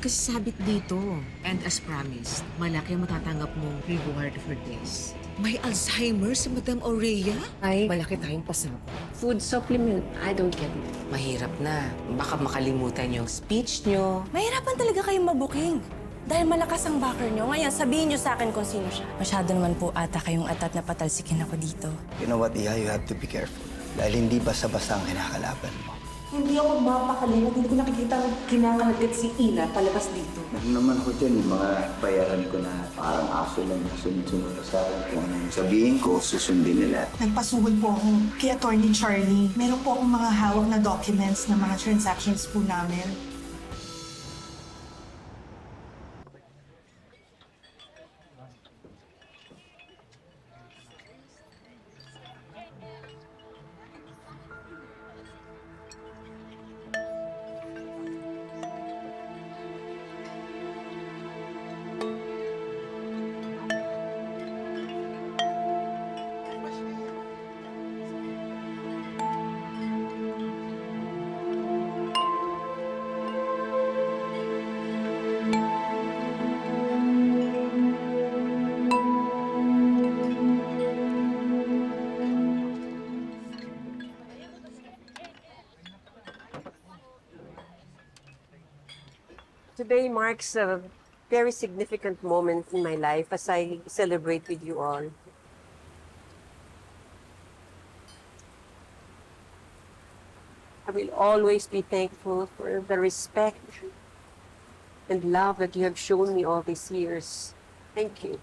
kasi sabit dito. And as promised, malaki ang matatanggap mong reward for this. May Alzheimer si Madam Aurea? Ay, Malaki tayong pasama. food supplement. I don't get it. Mahirap na. Baka makalimutan yung speech nyo. Mahirapan talaga kayong mabuking. Dahil malakas ang backer nyo, ngayon sabihin nyo sa akin kung sino siya. Masyado naman po ata kayong atat na patalsikin ako dito. You know what, Iha, you have to be careful. Dahil hindi basta-basta ang kinakalaban mo. Hindi ako mapakali at hindi ko nakikita kinakagat si Ina palabas dito. Meron naman ako dyan, yung mga bayaran ko na parang aso lang na sunod-sunod sa akin. Kung anong sabihin ko, susundin nila. Nagpasuhod po ako kay Attorney Charlie. Meron po akong mga hawak na documents na mga transactions po namin. Today marks a very significant moment in my life as I celebrate with you all. I will always be thankful for the respect and love that you have shown me all these years. Thank you.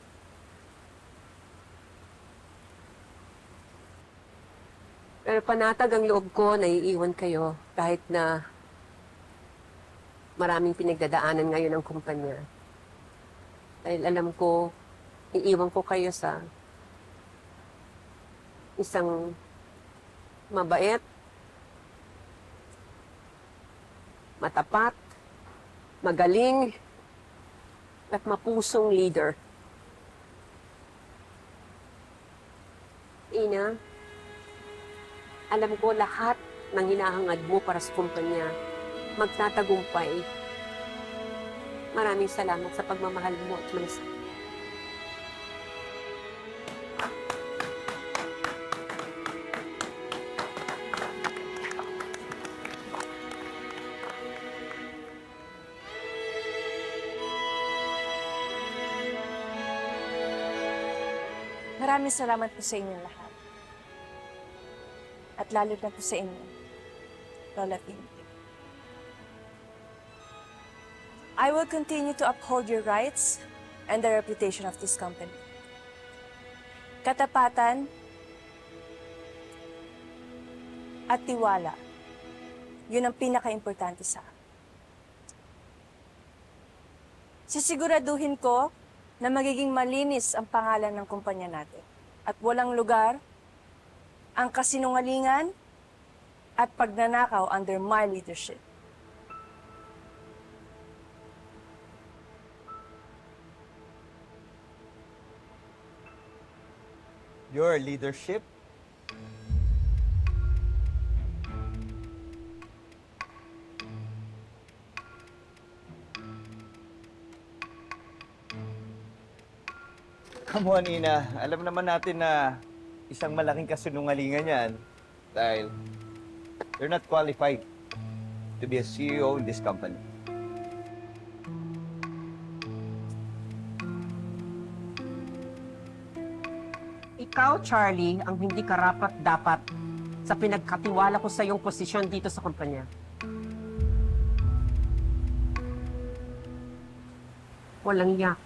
Pero panatag ang loob ko na iiwan kayo kahit na maraming pinagdadaanan ngayon ang kumpanya. Dahil alam ko, iiwan ko kayo sa isang mabait, matapat, magaling, at mapusong leader. Ina, alam ko lahat ng hinahangad mo para sa kumpanya magtatagumpay. Maraming salamat sa pagmamahal mo at malasakit. Maraming salamat po sa inyong lahat. At lalo na po sa inyo, Lola Pinti. I will continue to uphold your rights and the reputation of this company. Katapatan at tiwala, yun ang pinaka-importante sa akin. Sisiguraduhin ko na magiging malinis ang pangalan ng kumpanya natin at walang lugar ang kasinungalingan at pagnanakaw under my leadership. Your leadership? Come on, Ina. Alam naman natin na isang malaking kasinungalingan yan dahil you're not qualified to be a CEO in this company. Ikaw, Charlie, ang hindi karapat-dapat sa pinagkatiwala ko sa iyong posisyon dito sa kumpanya. Walang yak.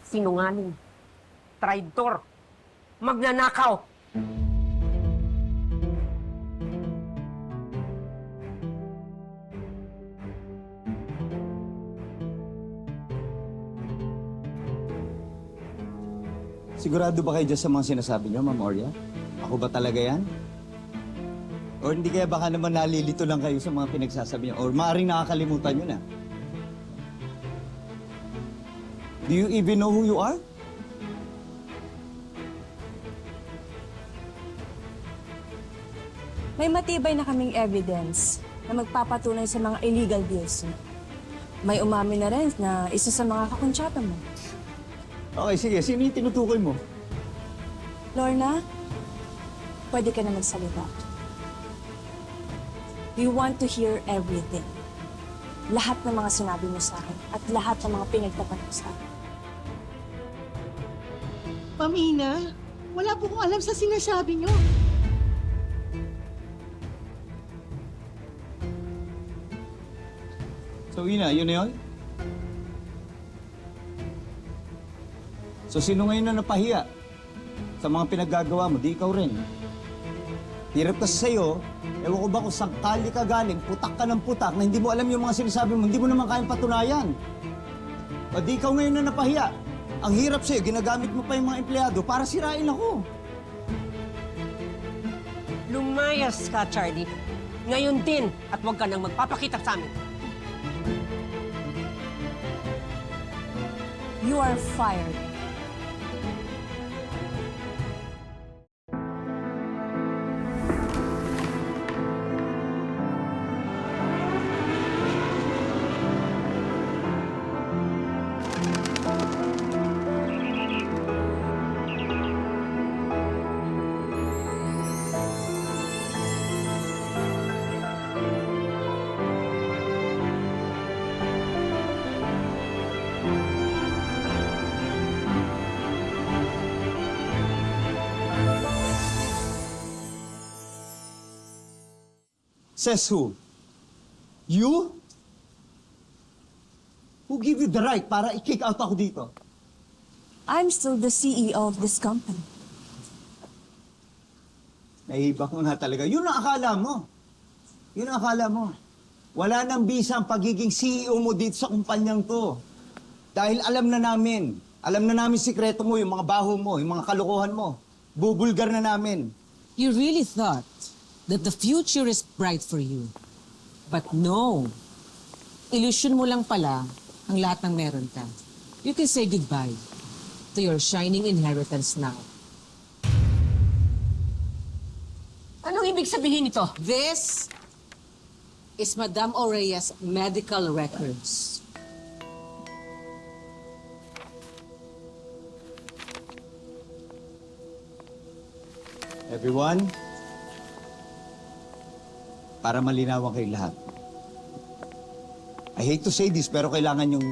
Sinungaling. Traidor. Magnanakaw. Sigurado ba kayo dyan sa mga sinasabi niyo, Ma'am Oria? Ako ba talaga yan? Or hindi kaya baka naman nalilito lang kayo sa mga pinagsasabi niyo? Or maaaring nakakalimutan niyo na? Do you even know who you are? May matibay na kaming evidence na magpapatunay sa mga illegal deals niyo. may umamin na rin na isa sa mga kakuntsata mo. Okay, sige. Sino yung tinutukoy mo? Lorna, pwede ka na magsalita. We want to hear everything. Lahat ng mga sinabi mo sa akin at lahat ng mga pinagtapat mo sa akin. Ma'am Ina, wala po kong alam sa sinasabi niyo. So, Ina, yun na yun? So, sino ngayon na napahiya sa mga pinaggagawa mo? Di ikaw rin. Hirap kasi sa'yo, ewan ko ba kung saan kali ka galing, putak ka ng putak na hindi mo alam yung mga sinasabi mo, hindi mo naman kayang patunayan. O di ikaw ngayon na napahiya. Ang hirap sa'yo, ginagamit mo pa yung mga empleyado para sirain ako. Lumayas ka, Charlie. Ngayon din, at huwag ka nang magpapakita sa amin. You are fired. Says who? You? Who give you the right para i-kick out ako dito? I'm still the CEO of this company. Nahihibak mo nga talaga. Yun ang akala mo. Yun ang akala mo. Wala nang bisa ang pagiging CEO mo dito sa kumpanyang to. Dahil alam na namin sikreto mo, yung mga baho mo, yung mga kalokohan mo. Bubulgar na namin. You really thought that the future is bright for you. But no. Illusion mo lang pala ang lahat ng meron ka. You can say goodbye to your shining inheritance now. Anong ibig sabihin nito? This is Madame Orea's medical records. Everyone, para malinawan kayo lahat. I hate to say this, pero kailangan yung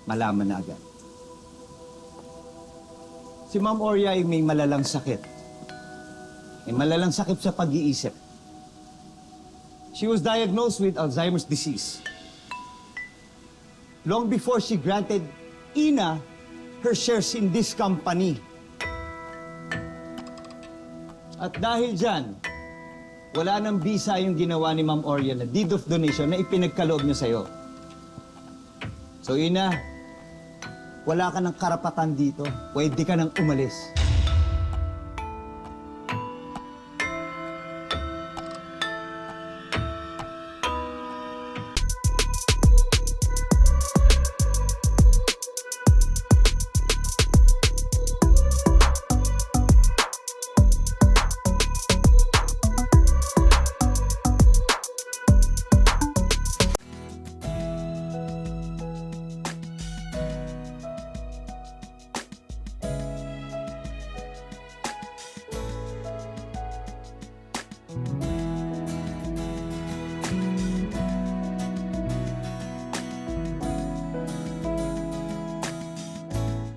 malaman na agad. Si Ma'am Oria ay may malalang sakit. May malalang sakit sa pag-iisip. She was diagnosed with Alzheimer's disease. Long before she granted Ina her shares in this company. At dahil dyan, wala nang bisa yung ginawa ni Ma'am Oria na deed of donation na ipinagkaloob niya sa'yo. So Ina, wala ka ng karapatan dito. Pwede ka nang umalis.